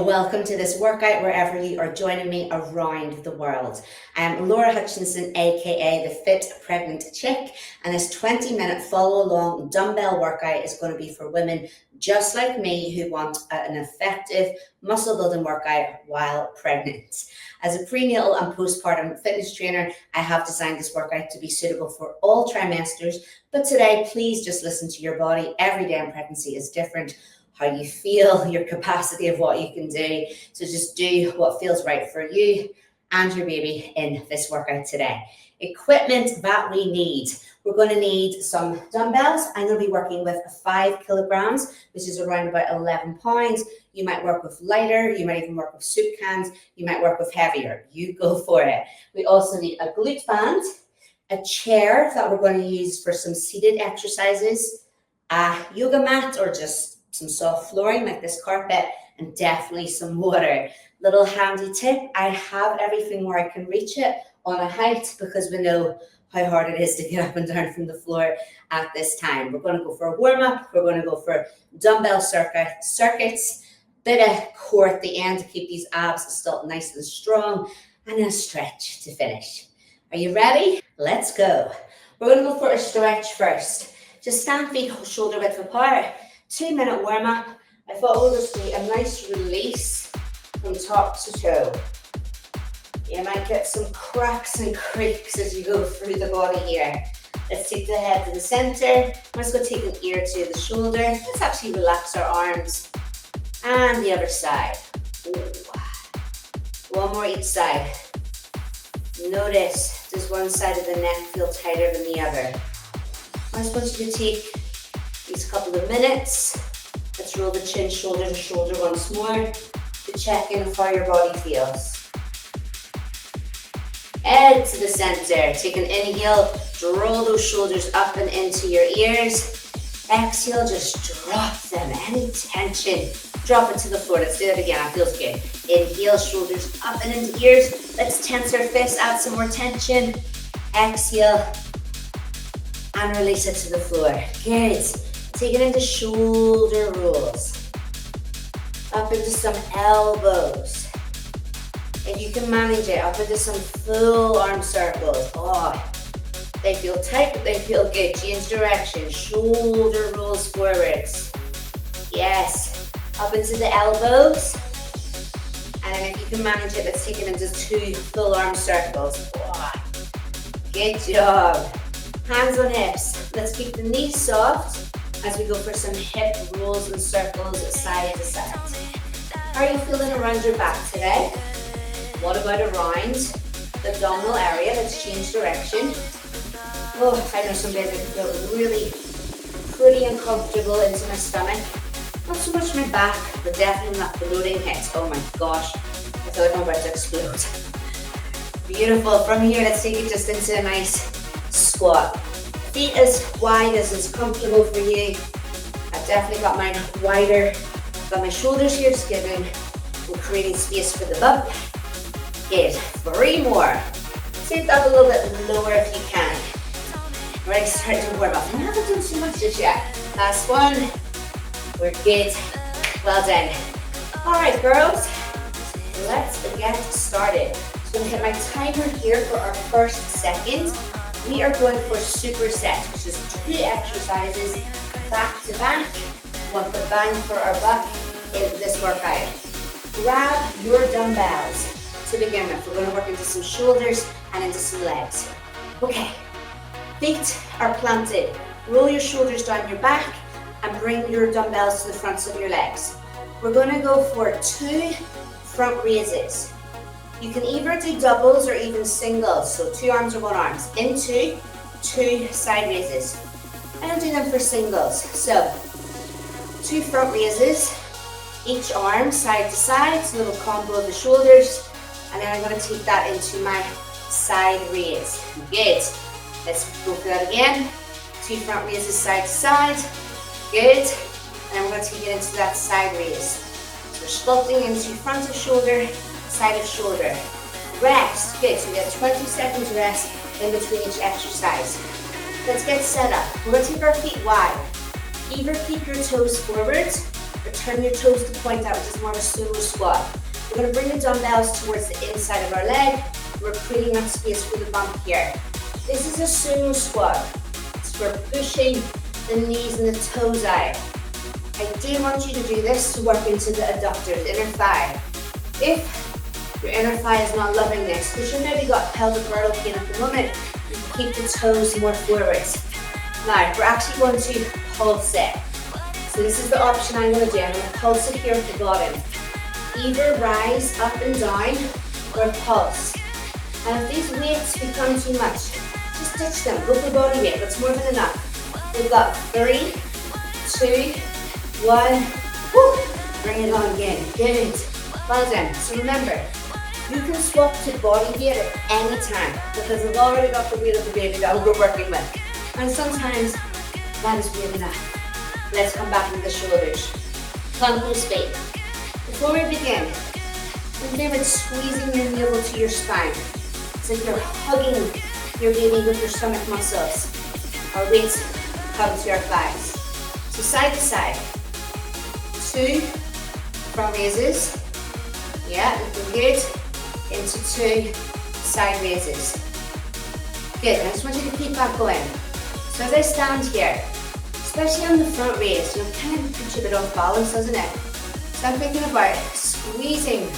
welcome to this workout wherever you are joining me around the world. I'm Laura Hutchinson, aka the Fit Pregnant Chick, and this 20-minute follow-along dumbbell workout is going to be for women just like me who want an effective muscle-building workout while pregnant. As a prenatal and postpartum fitness trainer, I have designed this workout to be suitable for all trimesters, but today, please just listen to your body. Every day in pregnancy is different. How you feel, your capacity of what you can do. So just do what feels right for you and your baby in this workout today. Equipment that we need. We're going to need some dumbbells. I'm going to be working with 5 kilograms, which is around about 11 pounds. You might work with lighter. You might even work with soup cans. You might work with heavier. You go for it. We also need a glute band, a chair that we're going to use for some seated exercises, a yoga mat or just some soft flooring like this carpet, and definitely some water. Little handy tip, I have everything where I can reach it on a height because we know how hard it is to get up and down from the floor at this time. We're going to go for a warm-up. We're going to go for dumbbell circuits, bit of core at the end to keep these abs still nice and strong, and a stretch to finish. Are you ready? Let's go. We're going to go for a stretch first. Just stand feet shoulder width apart. 2-minute warm-up. I thought we'll just do a nice release from top to toe. You might get some cracks and creaks as you go through the body here. Let's take the head to the center. Let's go take an ear to the shoulder. Let's actually relax our arms. And the other side. Ooh. One more each side. Notice, does one side of the neck feel tighter than the other? I just want you to take these couple of minutes. Let's roll the chin shoulder to shoulder once more to check in with how your body feels. Head to the center. Take an inhale, draw those shoulders up and into your ears. Exhale, just drop them. Any tension, drop it to the floor. Let's do that again. That feels good. Inhale, shoulders up and into ears. Let's tense our fists, add some more tension. Exhale, and release it to the floor. Good. Take it into shoulder rolls. Up into some elbows. If you can manage it, up into some full arm circles. Oh, they feel tight, but they feel good. Change direction. Shoulder rolls forwards. Yes. Up into the elbows. And then if you can manage it, let's take it into 2 full arm circles. Oh, good job. Hands on hips. Let's keep the knees soft as we go for some hip rolls and circles side to side. How are you feeling around your back today? What about around the abdominal area? Let's change direction. Oh, I know some days I can feel really pretty uncomfortable into my stomach. Not so much my back, but definitely not the loading hips. Oh my gosh, I feel like I'm about to explode. Beautiful. From here, let's take it just into a nice squat. Feet as wide as is comfortable for you. I've definitely got mine wider. Got my shoulders here, just giving and creating space for the bump. Good. 3 more. Take that a little bit lower if you can. Ready, start to warm up. I haven't done too much just yet. Last one. We're good. Well done. All right, girls. Let's get started. So I'm going to hit my timer here for our first second. We are going for superset, which is 2 exercises back to back. Want the bang for our buck in this workout. Grab your dumbbells to begin with. We're going to work into some shoulders and into some legs. Okay, feet are planted. Roll your shoulders down your back and bring your dumbbells to the fronts of your legs. We're going to go for 2 front raises. You can either do doubles or even singles, so 2 arms or 1 arm. Into 2 side raises. I don't do them for singles. So 2 front raises, each arm side to side, so a little combo of the shoulders, and then I'm going to take that into my side raise. Good. Let's go for that again. 2 front raises side to side. Good. And I'm going to take it into that side raise. So we're sculpting into front of shoulder, side of shoulder. Rest. Good. So we get 20 seconds rest in between each exercise. Let's get set up. We're going to take our feet wide. Either keep your toes forward or turn your toes to point out, which is more of a sumo squat. We're going to bring the dumbbells towards the inside of our leg. We're creating that space for the bump here. This is a sumo squat. So we're pushing the knees and the toes out. I do want you to do this to work into the adductors, inner thigh. If your inner thigh is not loving this, because you've maybe got pelvic girdle pain at the moment, you can keep the toes more forwards. Now, we're actually going to pulse it. So this is the option I'm going to do. I'm going to pulse it here at the bottom. Either rise up and down or pulse. And if these weights become too much, just ditch them. Go for body weight. That's more than enough. We've got 3, 2, 1. Woo! Bring it on again. Good. Well done. So remember, you can swap to body weight at any time because I've already got the weight of the baby that we're working with. And sometimes that is really enough. Let's come back into the shoulders. Come full speed. Before we begin, think about squeezing your navel to your spine. It's like you're hugging your baby with your stomach muscles. Our weights come to our thighs. So side to side. 2 front raises. Yeah, looking good. Into 2 side raises. Good, I just want you to keep that going. So as I stand here, especially on the front raise, you know, kind of puts you a bit off balance, doesn't it? So I'm thinking about squeezing,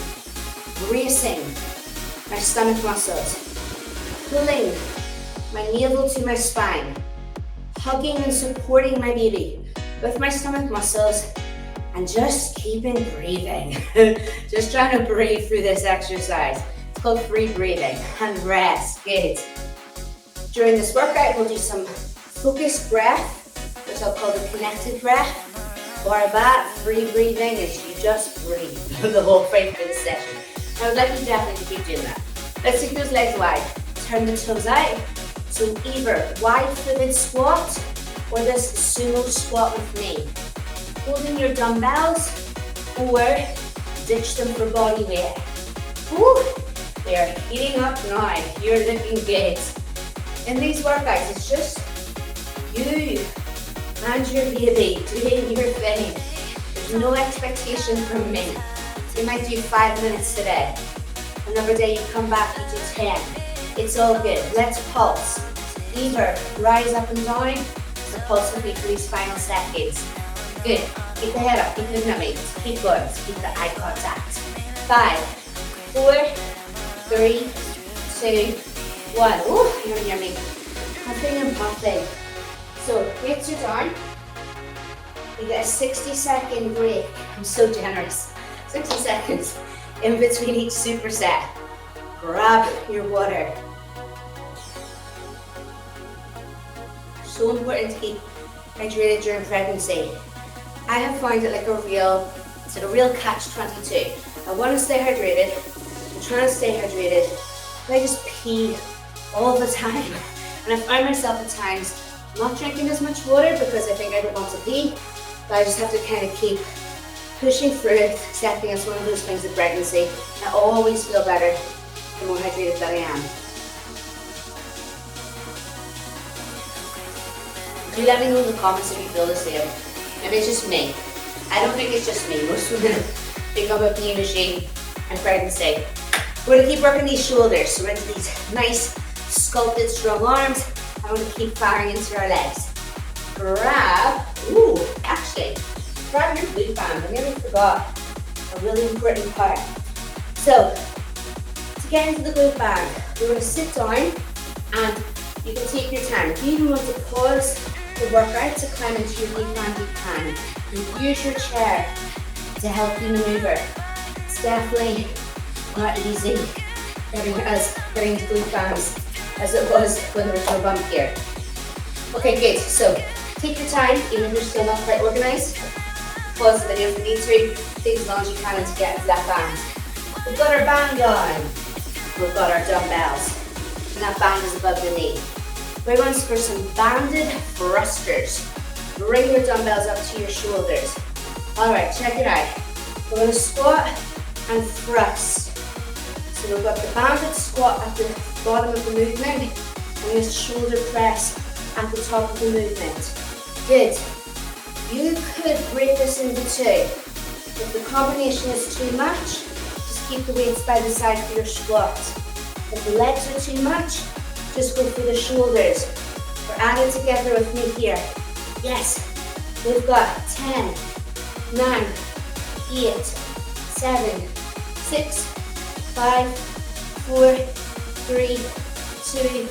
bracing my stomach muscles, pulling my navel to my spine, hugging and supporting my baby with my stomach muscles, and just keeping breathing. Just trying to breathe through this exercise. It's called free breathing and rest. Good. During this workout, we'll do some focused breath, which I'll call the connected breath. Or that free breathing is you just breathe the whole thing for the session. I would like you definitely to keep doing that. Let's take those legs wide. Turn the toes out. So either wide-footed squat or this sumo squat with me. Holding your dumbbells or ditch them for body weight. Woo! They are heating up now. You're looking good. In these workouts, it's just you and your baby doing your thing. There's no expectation from me. So you might do 5 minutes today. Another day you come back, you do 10. It's all good. Let's pulse. Either rise up and down, the pulse will be for these final seconds. Good. Keep the head up, keep looking at me. Keep going. Keep the eye contact. 5, 4, 3, 2, 1. Ooh, you're yummy. Puffing and puffing. So, weights are down. You get a 60-second break. I'm so generous. 60 seconds in between each superset. Grab your water. So important to keep hydrated during pregnancy. I have found it like a real catch-22. I want to stay hydrated. I'm trying to stay hydrated. But I just pee all the time. And I find myself at times not drinking as much water because I think I don't want to pee. But I just have to kind of keep pushing through it, accepting it's one of those things of pregnancy. I always feel better the more hydrated that I am. Do let me know in the comments if you feel the same. Maybe it's just me. I don't think it's just me. Most women think I'm a pee machine and pregnancy. We're going to keep working these shoulders. So we're into these nice, sculpted, strong arms. I want to keep firing into our legs. Grab your glute band. I nearly forgot a really important part. So, to get into the glute band, we're going to sit down and you can take your time. If you even want to pause the workout to climb into your glute band, you can. And use your chair to help you maneuver. It's definitely not easy getting into glute bands as it was when there was no bump here. Okay, good. So take your time, even if you're still not quite organized. Pause the video if you need to. Take as long as you can to get into that band. We've got our band on. We've got our dumbbells. And that band is above the knee. We're going for some banded thrusters. Bring your dumbbells up to your shoulders. Alright, check it out. We're going to squat and thrust. So we've got the banded squat at the bottom of the movement and this shoulder press at the top of the movement. Good. You could break this into 2. If the combination is too much, just keep the weights by the side for your squat. If the legs are too much, just go for the shoulders. We're adding together with me here. Yes, we've got 10, 9, 8, 7, 6, 5, 4, 3, 2,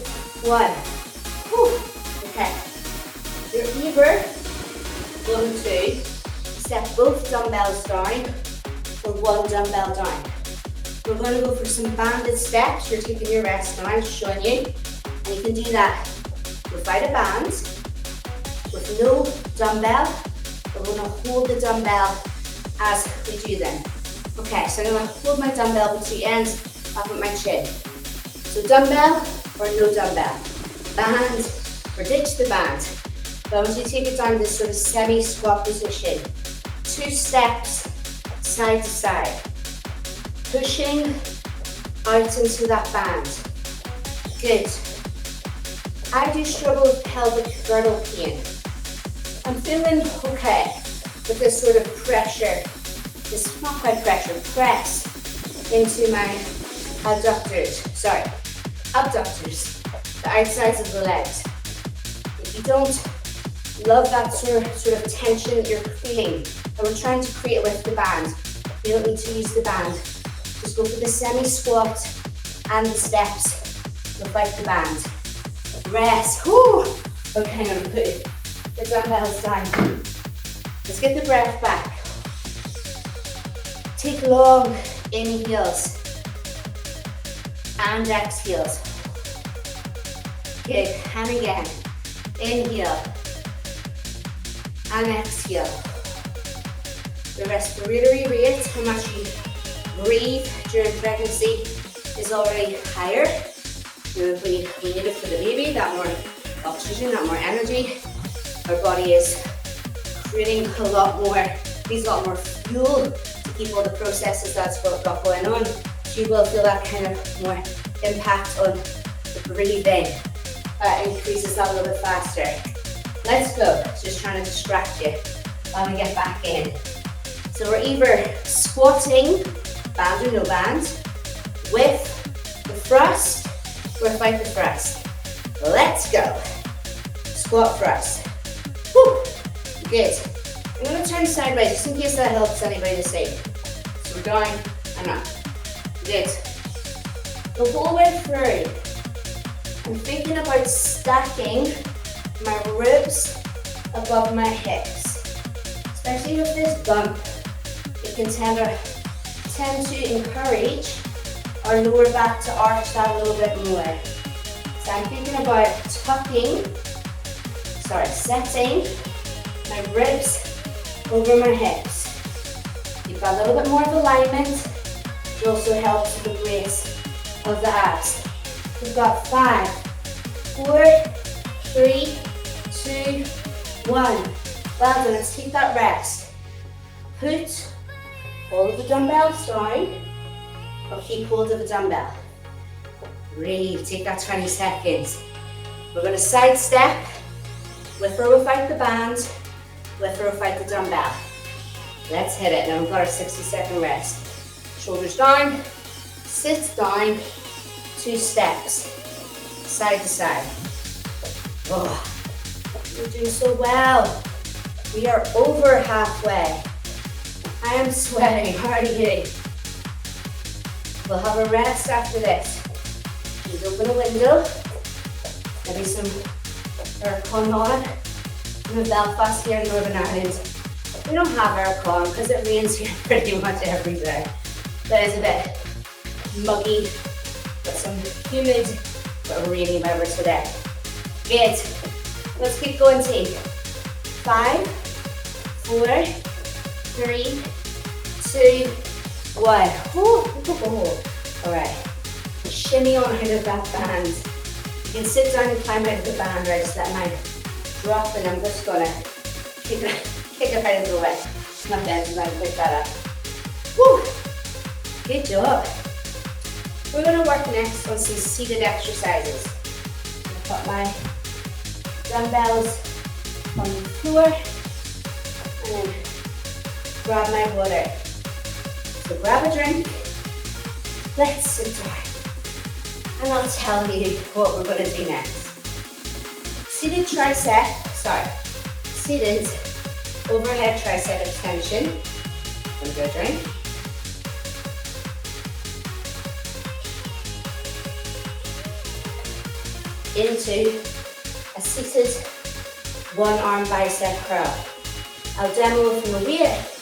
1. Whew. Okay. You're either going to step both dumbbells down or one dumbbell down. We're going to go for some banded steps. You're taking your rest now, I'm showing you. And you can do that without a band, with no dumbbell. We're going to hold the dumbbell as we do them. Okay, so I'm going to hold my dumbbell with two ends up with my chin. So dumbbell or no dumbbell. Band or ditch the band. So I want you to take it down to this sort of semi-squat position. 2 steps side to side. Pushing out into that band. Good. I do struggle with pelvic girdle pain. I'm feeling okay with this sort of pressure, this not quite pressure, press into my abductors, the outsides of the legs. If you don't love that sort of tension that you're feeling, and we're trying to create with the band, you don't need to use the band. Just go for the semi-squat and the steps without the band. Rest. Whew. Okay, I'm going to put the dumbbells down. Let's get the breath back. Take long inhales and exhales. Good. And again. Inhale and exhale. The respiratory rate, how much you breathe during pregnancy, is already higher. We need it for the baby, that more oxygen, that more energy. Our body is creating needs a lot more fuel to keep all the processes that's got going on. So you will feel that kind of more impact on the breathing. Increases that a little bit faster. Let's go. Just trying to distract you while we get back in. So we're either squatting, band or no band, with the thrust or without the thrust. Let's go. Squat thrust. Whew. Good. I'm going to turn sideways just in case that helps anybody to see. So we're down and up. Good. The whole way through, I'm thinking about stacking my ribs above my hips. Especially with this bump, it can tend to encourage our lower back to arch that a little bit more. So I'm thinking about setting my ribs over my hips. You've got a little bit more of alignment. It also helps with the brace of the abs. We've got 5, 4, 3, 2, 1. Well done, let's take that rest. Put all of the dumbbells down, or keep hold of the dumbbell. Breathe, take that 20 seconds. We're going to side step, with or without the band, with or without the dumbbell. Let's hit it. Now we've got our 60-second rest. Shoulders down, sit down, 2 steps, side to side. Oh, you're doing so well. We are over halfway. I am sweating. How are you? We'll have a rest after this. Please open a window. Maybe some aircon on. I'm in Belfast here in Northern Ireland. We don't have aircon because it rains here pretty much every day. That is a bit muggy, but some humid, but rainy weather today. Good. Let's keep going, team. 5, 4, 3, 2, 1. All right. Shimmy on out of that band. You can sit down and climb out of the band. Right, just let mine drop, and I'm just gonna kick it out of the way. Not bad, just gonna pick that up. Woo! Good job. We're gonna work next on some seated exercises. I've got my dumbbells on the floor, and then grab my water. So grab a drink, let's sit down, and I'll tell you what we're going to do next. Seated overhead tricep extension. One good drink. Into a seated one arm bicep curl. I'll demo from the weight.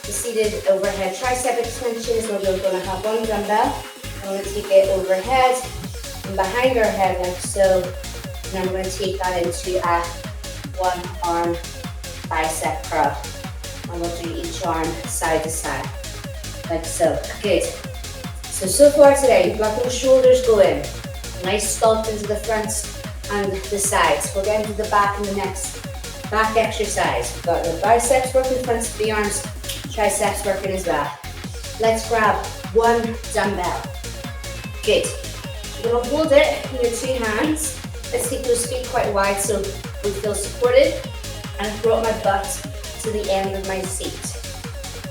The seated overhead tricep extension is where we're going to have one dumbbell. I'm going to take it overhead and behind our head like so. And I'm going to take that into a one arm bicep curl. And we'll do each arm side to side, like so. Good. So far today, you've got those shoulders going. Nice sculpt into the front and the sides. We'll get into the back in the next back exercise. We've got the biceps working, front of the arms, triceps working as well. Let's grab one dumbbell. Good. You're going to hold it in your two hands. Let's take those feet quite wide so we feel supported. And I've brought my butt to the end of my seat.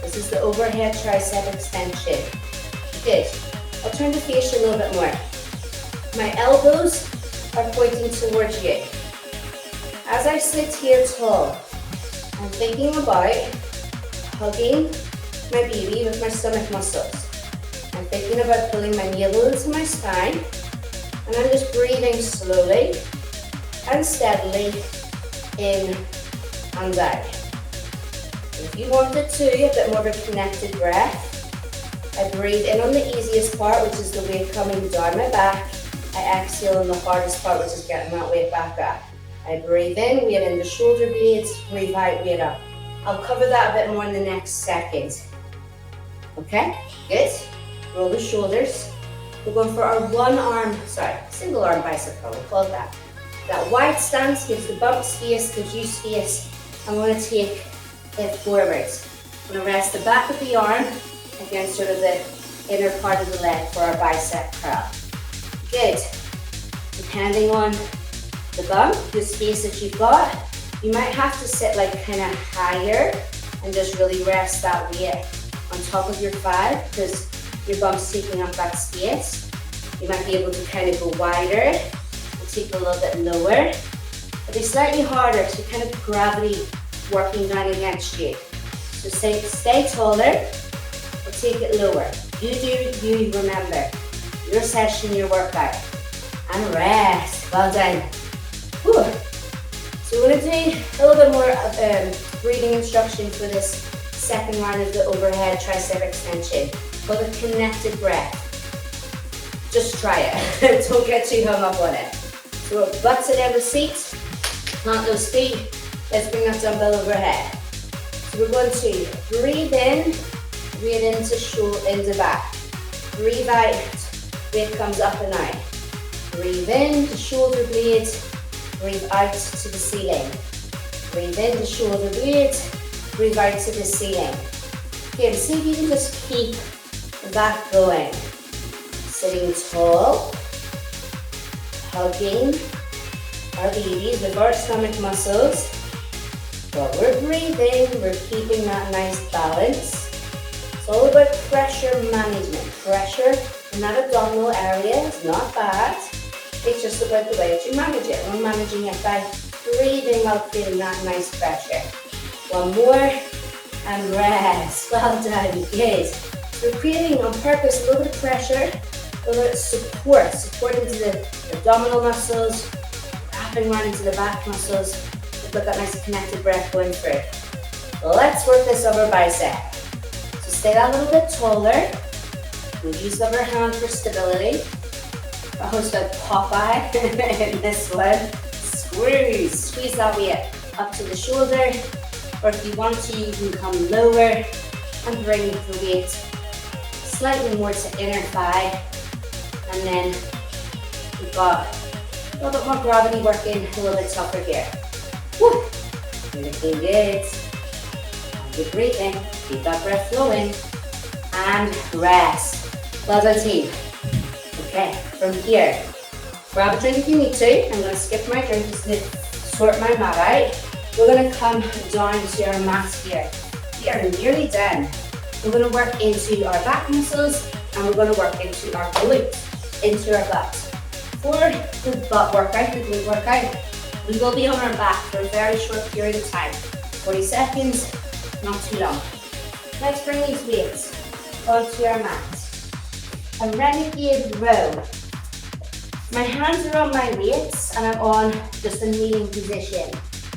This is the overhead tricep extension. Good. I'll turn the face a little bit more. My elbows are pointing towards you. As I sit here tall, I'm thinking about hugging my baby with my stomach muscles. I'm thinking about pulling my navel into my spine, and I'm just breathing slowly and steadily in and out. If you wanted to, a bit more of a connected breath. I breathe in on the easiest part, which is the weight coming down my back. I exhale on the hardest part, which is getting that weight back up. I breathe in, weight in the shoulder blades, breathe out, weight up. I'll cover that a bit more in the next second. Okay, good. Roll the shoulders. We're going for our single arm bicep curl, we'll call it that. That wide stance gives the bump space, gives you space. I'm going to take it forwards. I'm going to rest the back of the arm against sort of the inner part of the leg for our bicep curl. Good. Depending on the bump, the space that you've got, you might have to sit like kind of higher and just really rest that weight on top of your thigh because your bump's taking up that space. You might be able to kind of go wider and take it a little bit lower. But be slightly harder to kind of gravity working down against you. So stay taller or take it lower. You do you, remember. Your session, your workout. And rest. Well done. Whew. So we're going to do a little bit more of breathing instruction for this second round of the overhead tricep extension. Called a connected breath. Just try it. Don't get too hung up on it. So we're butts it in the seat. Plant those feet. Let's bring that dumbbell overhead. So we're going to breathe in, breathe into back. Breathe out, weight comes up and out. Breathe in to shoulder blades, breathe out to the ceiling. Breathe in to shoulder blades, breathe out to the ceiling. Okay, see if you can just keep that going. Sitting tall, hugging our babies with our stomach muscles. While we're breathing, we're keeping that nice balance. It's all about pressure management. Pressure in that abdominal area is not bad. It's just about the way that you manage it. We're managing it by breathing while creating that nice pressure. One more, and rest. Well done, good. We're creating on purpose a little bit of pressure, a little bit of support into the abdominal muscles, wrapping around into the back muscles. We've got that nice connected breath going through. Let's work this over bicep. So stay that little bit taller. We'll use the other hand for stability. Almost like Popeye in this one. Squeeze that weight up to the shoulder. Or if you want to, you can come lower and bring the weight slightly more to inner thigh. And then we've got a little bit more gravity working, a little bit tougher here. Woo! You're looking good. Good breathing. Keep that breath flowing. And rest. Well done, team. Okay, from here, grab a drink if you need to. I'm going to skip my drink just to sort my mat out. We're going to come down to our mat here. We are nearly done. We're going to work into our back muscles and we're going to work into our glutes, into our butt. For the butt workout, the glute workout, we will be on our back for a very short period of time. 40 seconds, not too long. Let's bring these weights onto our mat. A renegade row. My hands are on my weights and I'm on just a kneeling position.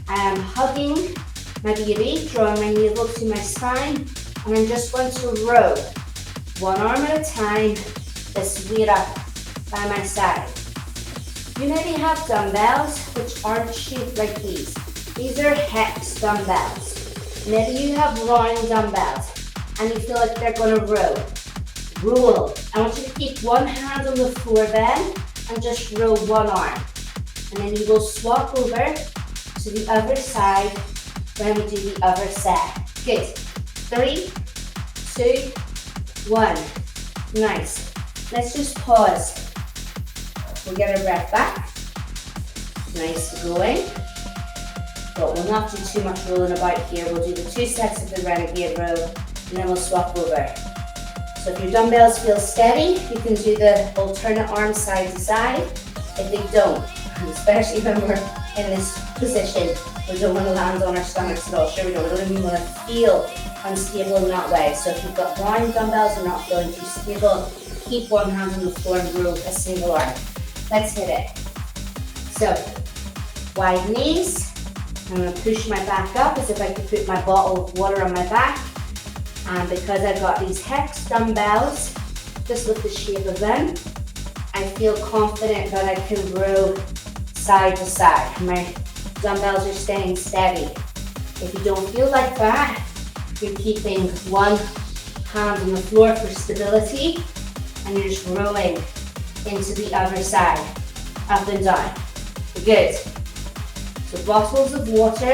I am hugging my baby, drawing my navel to my spine, and I'm just going to row one arm at a time, this weight up by my side. You maybe have dumbbells which aren't shaped like these. These are hex dumbbells. Maybe you have round dumbbells and you feel like they're going to row. Roll. I want you to keep one hand on the floor then and just row one arm. And then you will swap over to the other side when we do the other set. Good. 3, 2, 1. Nice. Let's just pause. We'll get our breath back. Nice going. But we'll not do too much rolling about here. We'll do the 2 sets of the renegade row and then we'll swap over. So if your dumbbells feel steady, you can do the alternate arm side to side. If they don't, especially when we're in this position, we don't want to land on our stomachs at all. Sure we don't. We don't even want to feel unstable in that way. So if you've got round dumbbells and not feeling too stable, keep one hand on the floor and row a single arm. Let's hit it. So, wide knees. I'm going to push my back up as if I could put my bottle of water on my back. And because I've got these hex dumbbells, just with the shape of them, I feel confident that I can row side to side. My dumbbells are staying steady. If you don't feel like that, you're keeping one hand on the floor for stability and you're just rowing into the other side, up and down. Good. So bottles of water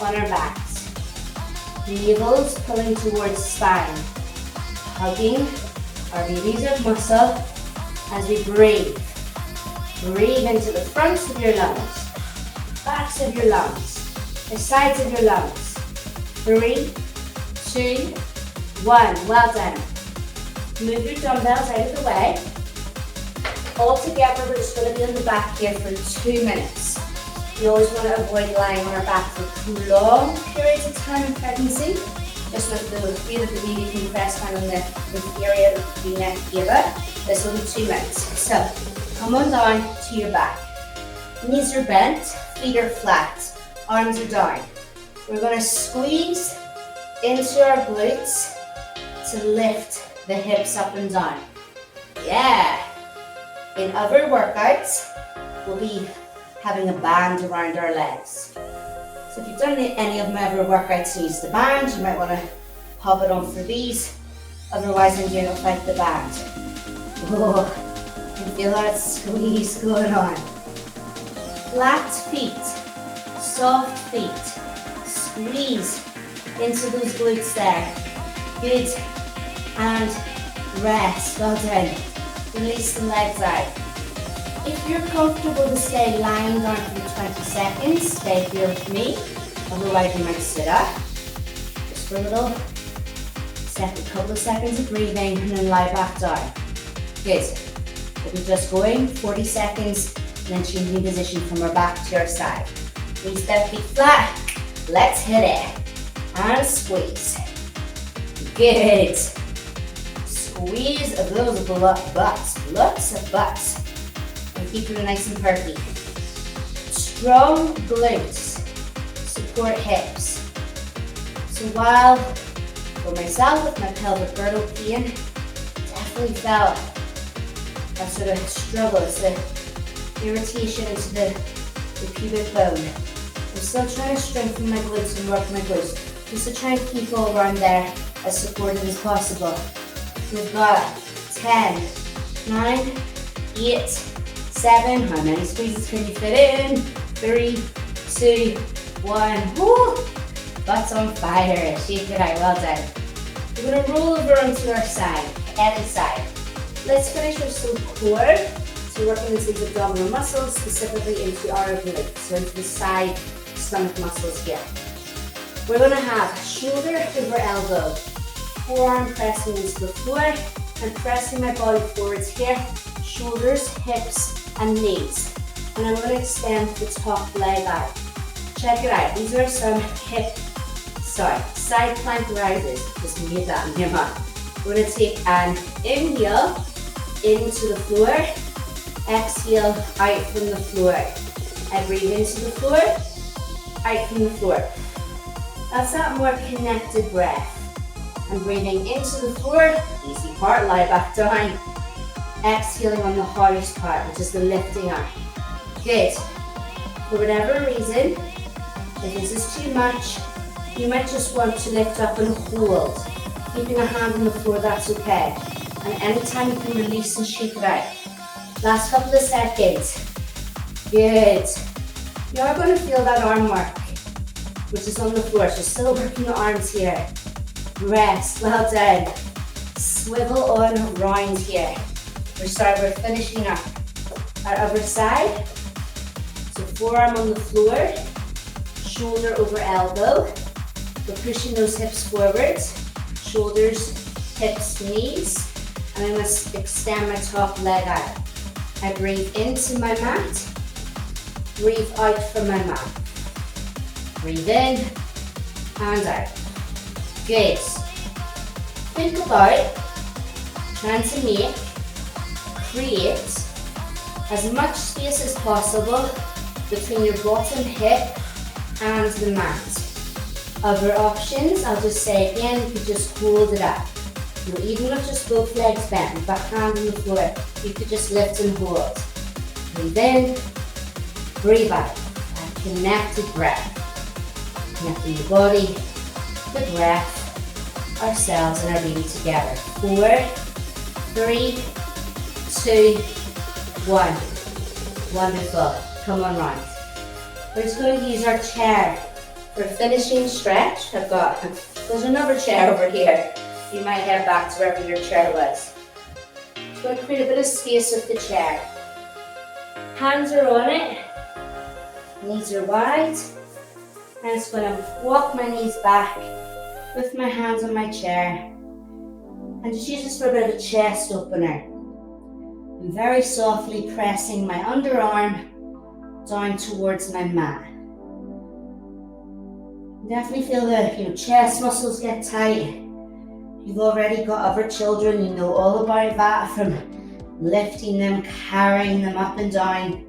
on our backs. Navels pulling towards spine. Hugging our babies of muscle as we breathe. Breathe into the fronts of your lungs, backs of your lungs, the sides of your lungs. 3, 2, 1. Well done. Move your dumbbells out of the way. All together, we're just going to be on the back here for 2 minutes. We always want to avoid lying on our back for long periods of time in pregnancy. Just with the feel of the baby can press down on the area of the neck area. This will be 2 minutes. So, come on down to your back. Knees are bent, feet are flat, arms are down. We're going to squeeze into our glutes to lift the hips up and down. Yeah! In other workouts, we'll be having a band around our legs. So if you've done any of my other workouts and used the band, you might want to pop it on for these. Otherwise, I'm doing it without the band. Oh, you can feel that squeeze going on. Flat feet, soft feet. Squeeze into those glutes there. Good. And rest. Well done. Release the legs out. If you're comfortable to stay lying down for 20 seconds, stay here with me. Otherwise, you might sit up. Just for a little couple of seconds of breathing and then lie back down. Good. We'll be just going 40 seconds and then changing position from our back to our side. Knees bent, feet flat. Let's hit it. And squeeze. Good. Squeeze of those butts. Lots of butts. And keep it nice and perky. Strong glutes support hips. So while for myself with my pelvic girdle pain, definitely felt that sort of struggle, it's the irritation into the pubic bone. I'm still trying to strengthen my glutes and work my glutes, just to try and keep all around there as supported as possible. We've got 10, 9, 8, 7, how many squeezes can you fit in? 3, 2, 1, woo! Butt's on fire, shake it out, well done. We're going to roll over onto our side, any side. Let's finish with some core. So we're working into these abdominal muscles, specifically into our obliques, so into the side stomach muscles here. We're gonna have shoulder over elbow, forearm pressing into the floor, and pressing my body forwards here, shoulders, hips, and knees. And I'm gonna extend the top leg out. Check it out, these are some side plank rises. Just made that in your mind. We're gonna take an inhale into the floor, exhale out from the floor. I breathe into the floor, out from the floor. That's that more connected breath. I'm breathing into the floor, easy part, lie back down. Exhaling on the hardest part, which is the lifting arm. Good. For whatever reason, if this is too much, you might just want to lift up and hold. Keeping a hand on the floor, that's okay. And anytime you can release and shake it out. Last couple of seconds. Good. You are going to feel that arm work, which is on the floor. So still working the arms here. Rest, well done. Swivel on round here. We're finishing up our other side. So forearm on the floor, shoulder over elbow. We're pushing those hips forwards, shoulders, hips, knees. And I'm going to extend my top leg out. I breathe into my mat, breathe out from my mat. Breathe in and out. Good. Think about trying to create as much space as possible between your bottom hip and the mat. Other options, I'll just say again, you could just hold it up. Even with just both legs bent, back hand on the floor, you could just lift and hold. Breathe in, breathe out. A connected breath. Connecting the body, the breath, ourselves and our baby together. 4, 3, 2, 1. Wonderful. Come on round. We're just going to use our chair for a finishing stretch. There's another chair over here. You might head back to wherever your chair was. Just going to create a bit of space with the chair. Hands are on it. Knees are wide. I'm just going to walk my knees back with my hands on my chair. And just use this for a bit of a chest opener. I'm very softly pressing my underarm down towards my mat. Definitely feel the chest muscles get tight. You've already got other children, you know all about that, from lifting them, carrying them up and down.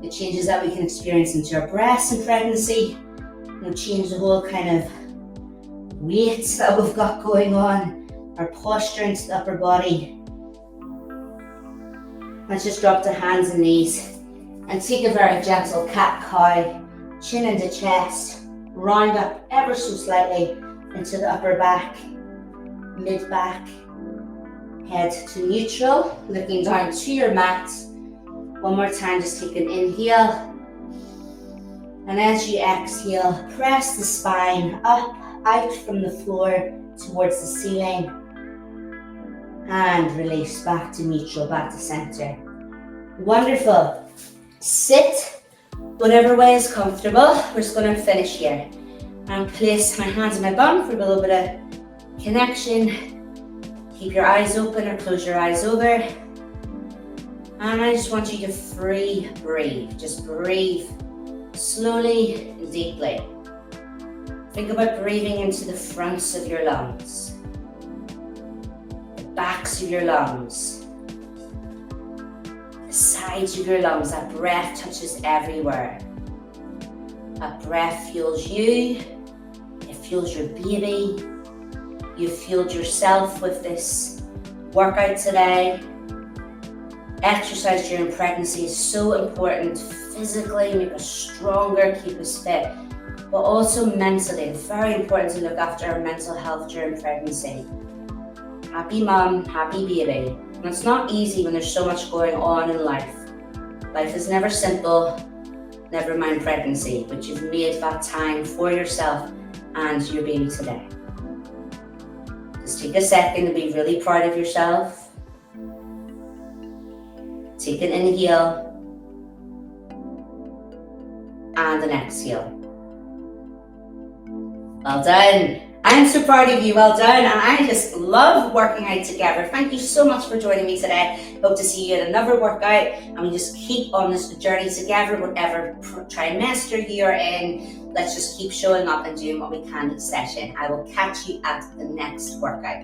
The changes that we can experience into our breasts in pregnancy, change the whole kind of weight that we've got going on, our posture into the upper body. Let's just drop the hands and knees and take a very gentle cat-cow, chin into chest, round up ever so slightly into the upper back, mid-back, head to neutral, looking down to your mat. One more time, just take an inhale. And as you exhale, press the spine up, out from the floor towards the ceiling. And release back to neutral, back to center. Wonderful. Sit, whatever way is comfortable. We're just going to finish here. And place my hands on my bum for a little bit of connection. Keep your eyes open or close your eyes over. And I just want you to free breathe. Just breathe slowly and deeply. Think about breathing into the fronts of your lungs, the backs of your lungs, the sides of your lungs. That breath touches everywhere. That breath fuels you, it fuels your baby. You've fueled yourself with this workout today. Exercise during pregnancy is so important physically, make us stronger, keep us fit, but also mentally. It's very important to look after our mental health during pregnancy. Happy mom, happy baby. And it's not easy when there's so much going on in life. Life is never simple, never mind pregnancy, but you've made that time for yourself and your baby today. Just take a second to be really proud of yourself. Take an inhale and an exhale. Well done. I'm so proud of you, well done, and I just love working out together. Thank you so much for joining me today. Hope to see you in another workout, and we just keep on this journey together, whatever trimester you're in. Let's just keep showing up and doing what we can each session. I will catch you at the next workout.